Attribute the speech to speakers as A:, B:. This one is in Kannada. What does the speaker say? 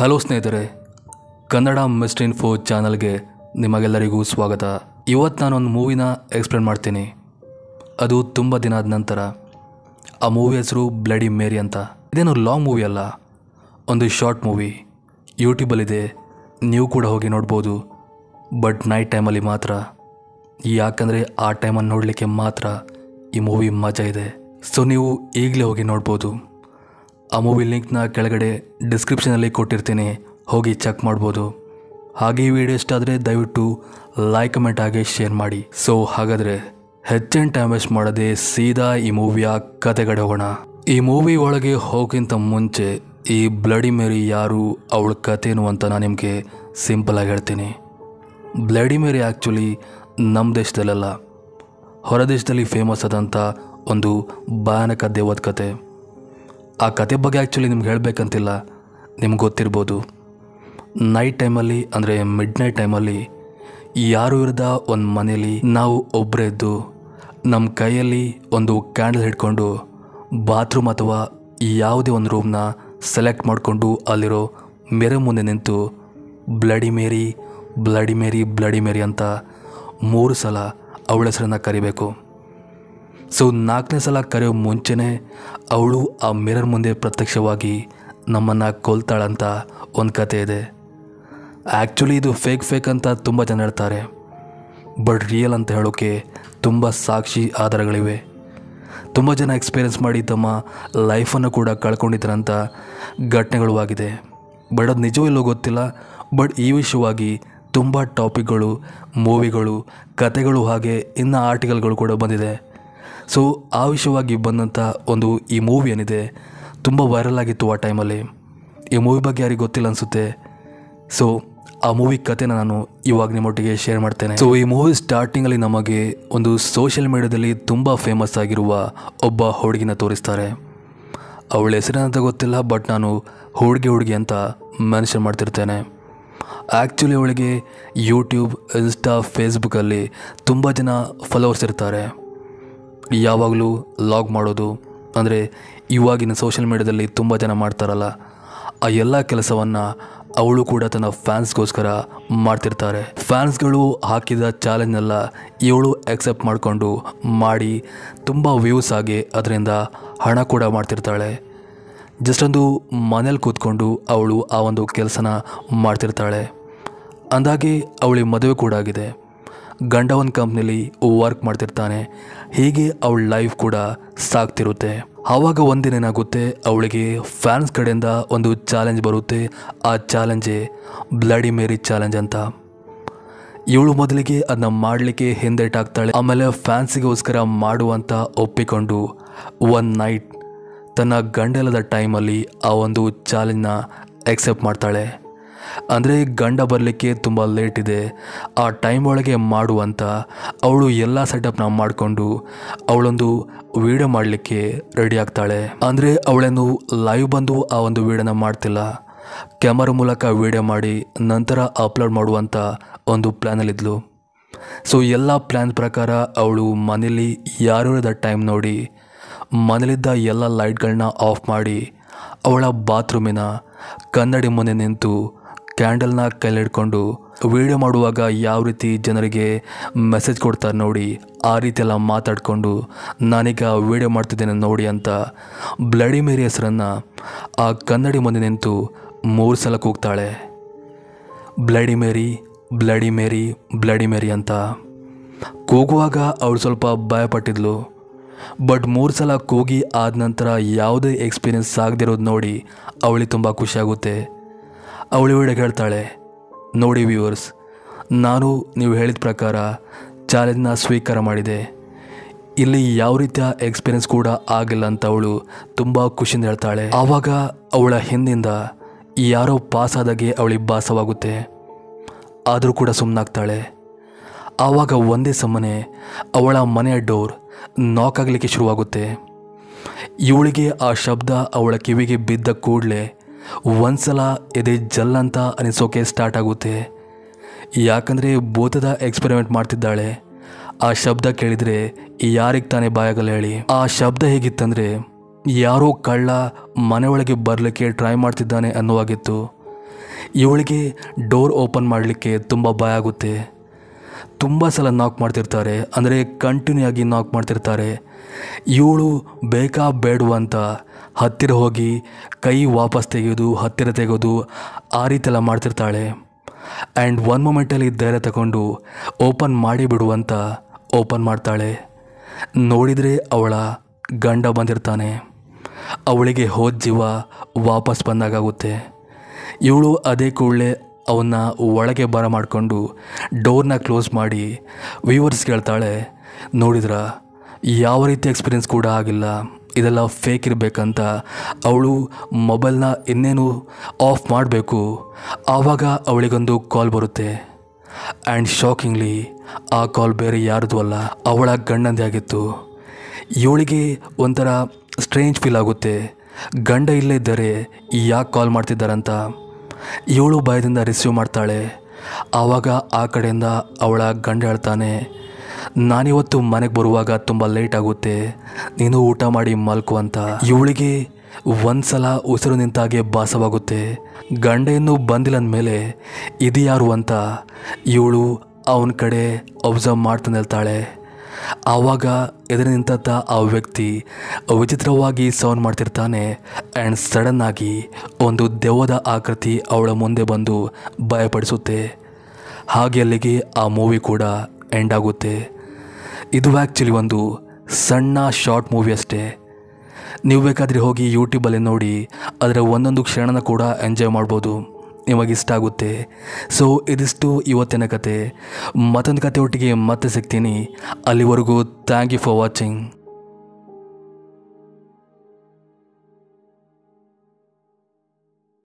A: ಹಲೋ ಸ್ನೇಹಿತರೆ, ಕನ್ನಡ ಮಿಸ್ಟರ್ ಇನ್ಫೋ ಚಾನಲ್ಗೆ ನಿಮಗೆಲ್ಲರಿಗೂ ಸ್ವಾಗತ. ಇವತ್ತು ನಾನೊಂದು ಮೂವಿನ ಎಕ್ಸ್ಪ್ಲೇನ್ ಮಾಡ್ತೀನಿ. ಅದು ತುಂಬ ದಿನ ಆದ ನಂತರ. ಆ ಮೂವಿ ಹೆಸರು ಬ್ಲಡಿ ಮೇರಿ ಅಂತ. ಇದೇನು ಲಾಂಗ್ ಮೂವಿ ಅಲ್ಲ, ಒಂದು ಶಾರ್ಟ್ ಮೂವಿ. ಯೂಟ್ಯೂಬಲ್ಲಿದೆ, ನೀವು ಕೂಡ ಹೋಗಿ ನೋಡ್ಬೋದು. ಬಟ್ ನೈಟ್ ಟೈಮಲ್ಲಿ ಮಾತ್ರ, ಯಾಕಂದರೆ ಆ ಟೈಮನ್ನು ನೋಡಲಿಕ್ಕೆ ಮಾತ್ರ ಈ ಮೂವಿ ಮಜಾ ಇದೆ. ಸೊ ನೀವು ಈಗಲೇ ಹೋಗಿ ನೋಡ್ಬೋದು. ಆ ಮೂವಿ ಲಿಂಕ್ನ ಕೆಳಗಡೆ ಡಿಸ್ಕ್ರಿಪ್ಷನಲ್ಲಿ ಕೊಟ್ಟಿರ್ತೀನಿ, ಹೋಗಿ ಚೆಕ್ ಮಾಡ್ಬೋದು. ಹಾಗೆ ಈ ವಿಡಿಯೋ ಇಷ್ಟ ಆದರೆ ದಯವಿಟ್ಟು ಲೈಕ್, ಕಮೆಂಟ್ ಹಾಗೆ ಶೇರ್ ಮಾಡಿ. ಸೊ ಹಾಗಾದರೆ ಹೆಚ್ಚಿನ ಟೈಮ್ ವೇಸ್ಟ್ ಮಾಡದೆ ಸೀದಾ ಈ ಮೂವಿಯ ಕತೆಗಡೆ ಹೋಗೋಣ. ಈ ಮೂವಿ ಒಳಗೆ ಹೋಗೋಕ್ಕಿಂತ ಮುಂಚೆ ಈ ಬ್ಲಡಿ ಮೇರಿ ಯಾರು, ಅವಳ ಕಥೆನು ಅಂತ ನಾನು ನಿಮಗೆ ಸಿಂಪಲಾಗಿ ಹೇಳ್ತೀನಿ. ಬ್ಲಡಿ ಮೇರಿ ಆ್ಯಕ್ಚುಲಿ ನಮ್ಮ ದೇಶದಲ್ಲೆಲ್ಲ ಹೊರ ದೇಶದಲ್ಲಿ ಫೇಮಸ್ ಆದಂಥ ಒಂದು ಭಯಾನಕ ದೇವದ ಕತೆ. ಆ ಕತೆ ಬಗ್ಗೆ ಆ್ಯಕ್ಚುಲಿ ನಿಮ್ಗೆ ಹೇಳಬೇಕಂತಿಲ್ಲ, ನಿಮ್ಗೆ ಗೊತ್ತಿರ್ಬೋದು. ನೈಟ್ ಟೈಮಲ್ಲಿ ಅಂದರೆ ಮಿಡ್ ನೈಟ್ ಟೈಮಲ್ಲಿ ಯಾರು ಇರದ ಒಂದು ಮನೇಲಿ ನಾವು ಒಬ್ಬರೇ ಇದ್ದು ನಮ್ಮ ಕೈಯಲ್ಲಿ ಒಂದು ಕ್ಯಾಂಡಲ್ ಹಿಡ್ಕೊಂಡು ಬಾತ್ರೂಮ್ ಅಥವಾ ಯಾವುದೇ ಒಂದು ರೂಮ್ನ ಸೆಲೆಕ್ಟ್ ಮಾಡಿಕೊಂಡು ಅಲ್ಲಿರೋ ಮಿರರ್ ಮುಂದೆ ನಿಂತು ಬ್ಲಡಿ ಮೇರಿ, ಬ್ಲಡಿ ಮೇರಿ, ಬ್ಲಡಿ ಮೇರಿ ಅಂತ 3 ಸಲ ಅವಳ ಹೆಸರನ್ನು ಕರಿಬೇಕು. ಸೊ 4ನೇ ಸಲ ಕರೆಯೋ ಮುಂಚೆನೇ ಅವಳು ಆ ಮಿರರ್ ಮುಂದೆ ಪ್ರತ್ಯಕ್ಷವಾಗಿ ನಮ್ಮನ್ನು ಕೊಲ್ತಾಳಂತ ಒಂದು ಕತೆ ಇದೆ. ಆ್ಯಕ್ಚುಲಿ ಇದು ಫೇಕ್ ಅಂತ ತುಂಬ ಜನ ಹೇಳ್ತಾರೆ, ಬಟ್ ರಿಯಲ್ ಅಂತ ಹೇಳೋಕ್ಕೆ ತುಂಬ ಸಾಕ್ಷಿ ಆಧಾರಗಳಿವೆ. ತುಂಬ ಜನ ಎಕ್ಸ್ಪೀರಿಯನ್ಸ್ ಮಾಡಿ ತಮ್ಮ ಲೈಫನ್ನು ಕೂಡ ಕಳ್ಕೊಂಡಿದ್ದಾರಂಥ ಘಟನೆಗಳು ಆಗಿದೆ. ಬಟ್ ಅದು ನಿಜವೂ ಇಲ್ಲೋ ಗೊತ್ತಿಲ್ಲ. ಬಟ್ ಈ ವಿಷಯವಾಗಿ ತುಂಬ ಟಾಪಿಕ್ಗಳು, ಮೂವಿಗಳು, ಕತೆಗಳು ಹಾಗೆ ಇನ್ನು ಆರ್ಟಿಕಲ್ಗಳು ಕೂಡ ಬಂದಿದೆ. ಸೊ ಆ ವಿಷಯವಾಗಿ ಬಂದಂಥ ಒಂದು ಈ ಮೂವಿ ಏನಿದೆ ತುಂಬ ವೈರಲ್ ಆಗಿತ್ತು ಆ ಟೈಮಲ್ಲಿ. ಈ ಮೂವಿ ಬಗ್ಗೆ ಯಾರಿಗೆ ಗೊತ್ತಿಲ್ಲ ಅನಿಸುತ್ತೆ. ಸೊ ಆ ಮೂವಿ ಕತೆನ ನಾನು ಇವಾಗ ನಿಮ್ಮೊಟ್ಟಿಗೆ ಶೇರ್ ಮಾಡ್ತೇನೆ. ಸೊ ಈ ಮೂವಿ ಸ್ಟಾರ್ಟಿಂಗಲ್ಲಿ ನಮಗೆ ಒಂದು ಸೋಷಿಯಲ್ ಮೀಡಿಯಾದಲ್ಲಿ ತುಂಬ ಫೇಮಸ್ ಆಗಿರುವ ಒಬ್ಬ ಹುಡುಗಿನ ತೋರಿಸ್ತಾರೆ. ಅವಳ ಹೆಸರೇನಂತ ಗೊತ್ತಿಲ್ಲ, ಬಟ್ ನಾನು ಹುಡುಗಿ ಅಂತ ಮೆನ್ಷನ್ ಮಾಡ್ತಿರ್ತೇನೆ. ಆ್ಯಕ್ಚುಲಿ ಅವಳಿಗೆ ಯೂಟ್ಯೂಬ್, ಇನ್ಸ್ಟಾ, ಫೇಸ್ಬುಕ್ಕಲ್ಲಿ ತುಂಬ ಜನ ಫಾಲೋವರ್ಸ್ ಇರ್ತಾರೆ. ಯಾವಾಗಲೂ ಲಾಗ್ ಮಾಡೋದು, ಅಂದರೆ ಇವಾಗಿನ ಸೋಷಿಯಲ್ ಮೀಡಿಯಾದಲ್ಲಿ ತುಂಬ ಜನ ಮಾಡ್ತಾರಲ್ಲ, ಆ ಎಲ್ಲ ಕೆಲಸವನ್ನು ಅವಳು ಕೂಡ ತನ್ನ ಫ್ಯಾನ್ಸ್ಗೋಸ್ಕರ ಮಾಡ್ತಿರ್ತಾರೆ. ಫ್ಯಾನ್ಸ್ಗಳು ಹಾಕಿದ ಚಾಲೆಂಜ್ನೆಲ್ಲ ಇವಳು ಎಕ್ಸೆಪ್ಟ್ ಮಾಡಿಕೊಂಡು ಮಾಡಿ ತುಂಬ ವ್ಯೂಸ್ ಆಗಿ ಅದರಿಂದ ಹಣ ಕೂಡ ಮಾಡ್ತಿರ್ತಾಳೆ. ಜಸ್ಟ್ ಒಂದು ಮನೇಲಿ ಕೂತ್ಕೊಂಡು ಅವಳು ಆ ಒಂದು ಕೆಲಸನ ಮಾಡ್ತಿರ್ತಾಳೆ. ಅಂದಾಗೆ ಅವಳಿಗೆ ಮದುವೆ ಕೂಡ ಆಗಿದೆ. ಗಂಡ ಒಂದು ಕಂಪ್ನಿಲಿ ವರ್ಕ್ ಮಾಡ್ತಿರ್ತಾನೆ. ಹೀಗೆ ಅವಳ ಲೈಫ್ ಕೂಡ ಸಾಗ್ತಿರುತ್ತೆ. ಆವಾಗ ಒಂದಿನ ಏನಾಗುತ್ತೆ, ಅವಳಿಗೆ ಫ್ಯಾನ್ಸ್ ಕಡೆಯಿಂದ ಒಂದು ಚಾಲೆಂಜ್ ಬರುತ್ತೆ. ಆ ಚಾಲೆಂಜೇ ಬ್ಲಡಿ ಮೇರಿ ಚಾಲೆಂಜ್ ಅಂತ. ಇವಳು ಮೊದಲಿಗೆ ಅದನ್ನ ಮಾಡಲಿಕ್ಕೆ ಹಿಂದೇಟಾಗ್ತಾಳೆ. ಆಮೇಲೆ ಫ್ಯಾನ್ಸಿಗೋಸ್ಕರ ಮಾಡುವಂತ ಒಪ್ಪಿಕೊಂಡು ಒಂದು ನೈಟ್ ತನ್ನ ಗಂಡಲದ ಟೈಮಲ್ಲಿ ಆ ಒಂದು ಚಾಲೆಂಜ್ನ ಎಕ್ಸೆಪ್ಟ್ ಮಾಡ್ತಾಳೆ. ಅಂದರೆ ಗಂಡ ಬರಲಿಕ್ಕೆ ತುಂಬ ಲೇಟ್ ಇದೆ, ಆ ಟೈಮ್ ಒಳಗೆ ಮಾಡುವಂತ ಅವಳು ಎಲ್ಲ ಸೆಟಪ್ನ ಮಾಡಿಕೊಂಡು ಅವಳೊಂದು ವಿಡಿಯೋ ಮಾಡಲಿಕ್ಕೆ ರೆಡಿ ಆಗ್ತಾಳೆ. ಅಂದರೆ ಅವಳೇನು ಲೈವ್ ಬಂದು ಆ ಒಂದು ವಿಡಿಯೋನ ಮಾಡ್ತಿಲ್ಲ, ಕ್ಯಾಮರಾ ಮೂಲಕ ವಿಡಿಯೋ ಮಾಡಿ ನಂತರ ಅಪ್ಲೋಡ್ ಮಾಡುವಂಥ ಒಂದು ಪ್ಲ್ಯಾನಲ್ಲಿದ್ಲು. ಸೊ ಎಲ್ಲ ಪ್ಲ್ಯಾನ್ ಪ್ರಕಾರ ಅವಳು ಮನೇಲಿ ಯಾರು ಇರದ ಟೈಮ್ ನೋಡಿ ಮನೇಲಿದ್ದ ಎಲ್ಲ ಲೈಟ್ಗಳನ್ನ ಆಫ್ ಮಾಡಿ ಅವಳ ಬಾತ್ರೂಮಿನ ಕನ್ನಡಿ ಮುಂದೆ ನಿಂತು ಕ್ಯಾಂಡಲ್ನ ಕೈಲಿಡ್ಕೊಂಡು ವಿಡಿಯೋ ಮಾಡುವಾಗ ಯಾವ ರೀತಿ ಜನರಿಗೆ ಮೆಸೇಜ್ ಕೊಡ್ತಾರೆ ನೋಡಿ, ಆ ರೀತಿ ಎಲ್ಲ ಮಾತಾಡಿಕೊಂಡು ನಾನೀಗ ವಿಡಿಯೋ ಮಾಡ್ತಿದ್ದೇನೆ ನೋಡಿ ಅಂತ ಬ್ಲಡಿ ಮೇರಿ ಹೆಸರನ್ನು ಆ ಕನ್ನಡಿ ಮುಂದೆ ನಿಂತು 3 ಸಲ ಕೂಗ್ತಾಳೆ. ಬ್ಲಡಿ ಮೇರಿ, ಬ್ಲಡಿ ಮೇರಿ, ಬ್ಲಡಿ ಮೇರಿ ಅಂತ ಕೂಗುವಾಗ ಅವಳು ಸ್ವಲ್ಪ ಭಯಪಟ್ಟಿದ್ಲು. ಬಟ್ 3 ಸಲ ಕೂಗಿ ಆದ ನಂತರ ಯಾವುದೇ ಎಕ್ಸ್ಪೀರಿಯನ್ಸ್ ಆಗದಿರೋದು ನೋಡಿ ಅವಳಿಗೆ ತುಂಬ ಖುಷಿಯಾಗುತ್ತೆ. ಅವಳು ವಿಡಿಯೋಗೆ ಹೇಳ್ತಾಳೆ, ನೋಡಿ ವ್ಯೂವರ್ಸ್, ನಾನು ನೀವು ಹೇಳಿದ ಪ್ರಕಾರ ಚಾಲೆಂಜ್ನ ಸ್ವೀಕಾರ ಮಾಡಿದೆ. ಇಲ್ಲಿ ಯಾವ ರೀತಿಯ ಎಕ್ಸ್ಪೀರಿಯನ್ಸ್ ಕೂಡ ಆಗಿಲ್ಲ ಅಂತ ಅವಳು ತುಂಬ ಖುಷಿಯಿಂದ ಹೇಳ್ತಾಳೆ. ಆವಾಗ ಅವಳ ಹಿಂದಿಂದ ಯಾರೋ ಪಾಸ್ ಆದಾಗೆ ಅವಳಿಗೆ ಭಾಸವಾಗುತ್ತೆ. ಆದರೂ ಕೂಡ ಸುಮ್ಮನಾಗ್ತಾಳೆ. ಆವಾಗ ಒಂದೇ ಸಮನೆ ಅವಳ ಮನೆಯ ಡೋರ್ ನಾಕ್ ಆಗಲಿಕ್ಕೆ ಶುರುವಾಗುತ್ತೆ. ಇವಳಿಗೆ ಆ ಶಬ್ದ ಅವಳ ಕಿವಿಗೆ ಬಿದ್ದ ಕೂಡಲೇ ಒಂದ್ಸಲ ಎದೆ ಜಲ್ಲಂತ ಅನಿಸೋಕೆ ಸ್ಟಾರ್ಟ್ ಆಗುತ್ತೆ. ಯಾಕಂದರೆ ಭೂತದ ಎಕ್ಸ್ಪೆರಿಮೆಂಟ್ ಮಾಡ್ತಿದ್ದಾಳೆ. ಆ ಶಬ್ದ ಕೇಳಿದರೆ ಯಾರಿಗೆ ತಾನೇ ಬಾಯಾಗಲ್ಲ ಹೇಳಿ. ಆ ಶಬ್ದ ಹೇಗಿತ್ತಂದರೆ ಯಾರೋ ಕಳ್ಳ ಮನೆಯೊಳಗೆ ಬರಲಿಕ್ಕೆ ಟ್ರೈ ಮಾಡ್ತಿದ್ದಾನೆ ಅನ್ನುವಾಗಿತ್ತು. ಇವಳಿಗೆ ಡೋರ್ ಓಪನ್ ಮಾಡಲಿಕ್ಕೆ ತುಂಬ ಭಯ ಆಗುತ್ತೆ. ತುಂಬ ಸಲ ನಾಕ್ ಮಾಡ್ತಿರ್ತಾರೆ, ಅಂದರೆ ಕಂಟಿನ್ಯೂ ಆಗಿ ನಾಕ್ ಮಾಡ್ತಿರ್ತಾರೆ. ಇವಳು ಬೇಕಾ ಬೇಡವಾ ಅಂತ ಹತ್ತಿರ ಹೋಗಿ ಕೈ ವಾಪಸ್ ತೆಗೆಯೋದು, ಹತ್ತಿರ ತೆಗೆಯೋದು, ಆ ರೀತಿ ಎಲ್ಲ ಮಾಡ್ತಿರ್ತಾಳೆ. ಆ್ಯಂಡ್ ಒಂದು ಮೊಮೆಂಟಲ್ಲಿ ಧೈರ್ಯ ತಗೊಂಡು ಓಪನ್ ಮಾಡಿ ಬಿಡುವಂತ ಓಪನ್ ಮಾಡ್ತಾಳೆ. ನೋಡಿದರೆ ಅವಳ ಗಂಡ ಬಂದಿರ್ತಾನೆ. ಅವಳಿಗೆ ಹೋದ ಜೀವ ವಾಪಸ್ ಬಂದಾಗುತ್ತೆ. ಇವಳು ಅದೇ ಕೂಡಲೇ ಅವನ್ನ ಒಳಗೆ ಬರ ಮಾಡಿಕೊಂಡು ಡೋರ್ನ ಕ್ಲೋಸ್ ಮಾಡಿ ವ್ಯೂವರ್ಸ್ ಕೇಳ್ತಾಳೆ, ನೋಡಿದ್ರ ಯಾವ ರೀತಿ ಎಕ್ಸ್ಪೀರಿಯನ್ಸ್ ಕೂಡ ಆಗಿಲ್ಲ, ಇದೆಲ್ಲ ಫೇಕ್ ಇರಬೇಕಂತ. ಅವಳು ಮೊಬೈಲ್ನ ಇನ್ನೇನು ಆಫ್ ಮಾಡಬೇಕು, ಆವಾಗ ಅವಳಿಗೊಂದು ಕಾಲ್ ಬರುತ್ತೆ. ಆ್ಯಂಡ್ ಶಾಕಿಂಗ್ಲಿ ಆ ಕಾಲ್ ಬೇರೆ ಯಾರ್ದು ಅಲ್ಲ, ಅವಳ ಗಂಡಂದೇ ಆಗಿತ್ತು. ಇವಳಿಗೆ ಒಂಥರ ಸ್ಟ್ರೇಂಜ್ ಫೀಲ್ ಆಗುತ್ತೆ, ಗಂಡ ಇಲ್ಲೇ ಇದ್ದರೆ ಯಾಕೆ ಕಾಲ್ ಮಾಡ್ತಿದ್ದಾರಂತ. ಇವಳು ಭಯದಿಂದ ರಿಸೀವ್ ಮಾಡ್ತಾಳೆ. ಆವಾಗ ಆ ಕಡೆಯಿಂದ ಅವಳ ಗಂಡ ಹೇಳ್ತಾನೆ, ನಾನಿವತ್ತು ಮನೆಗೆ ಬರುವಾಗ ತುಂಬ ಲೇಟ್ ಆಗುತ್ತೆ, ನೀನು ಊಟ ಮಾಡಿ ಮಲ್ಕು ಅಂತ. ಇವಳಿಗೆ ಒಂದು ಸಲ ಉಸಿರು ನಿಂತಾಗೆ ಭಾಸವಾಗುತ್ತೆ. ಗಂಡ ಇನ್ನೂ ಬಂದಿಲ್ಲ ಅಂದಮೇಲೆ ಇದು ಯಾರು ಅಂತ ಇವಳು ಅವನ ಕಡೆ ಅಬ್ಸರ್ವ್ ಮಾಡ್ತಾನೆ ಇರ್ತಾಳೆ. ಆವಾಗ ಎದುರು ನಿಂತ ಆ ವ್ಯಕ್ತಿ ವಿಚಿತ್ರವಾಗಿ ಸೌಂಡ್ ಮಾಡ್ತಿರ್ತಾನೆ. ಆ್ಯಂಡ್ ಸಡನ್ನಾಗಿ ಒಂದು ದೆವ್ವದ ಆಕೃತಿ ಅವಳ ಮುಂದೆ ಬಂದು ಭಯಪಡಿಸುತ್ತೆ. ಹಾಗೆ ಅಲ್ಲಿಗೆ ಆ ಮೂವಿ ಕೂಡ ಎಂಡ್ ಆಗುತ್ತೆ. ಇದು ಆ್ಯಕ್ಚುಲಿ ಒಂದು ಸಣ್ಣ ಶಾರ್ಟ್ ಮೂವಿ ಅಷ್ಟೇ. ನೀವು ಬೇಕಾದರೆ ಹೋಗಿ ಯೂಟ್ಯೂಬಲ್ಲಿ ನೋಡಿ, ಅದರ ಒಂದೊಂದು ಕ್ಷಣನ ಕೂಡ ಎಂಜಾಯ್ ಮಾಡ್ಬೋದು, ನಿಮಗಿಷ್ಟ ಆಗುತ್ತೆ. ಸೊ ಇದಿಷ್ಟು ಇವತ್ತಿನ ಕತೆ. ಮತ್ತೊಂದು ಕತೆ ಒಟ್ಟಿಗೆ ಮತ್ತೆ ಸಿಗ್ತೀನಿ. ಅಲ್ಲಿವರೆಗೂ ಥ್ಯಾಂಕ್ ಯು ಫಾರ್ ವಾಚಿಂಗ್.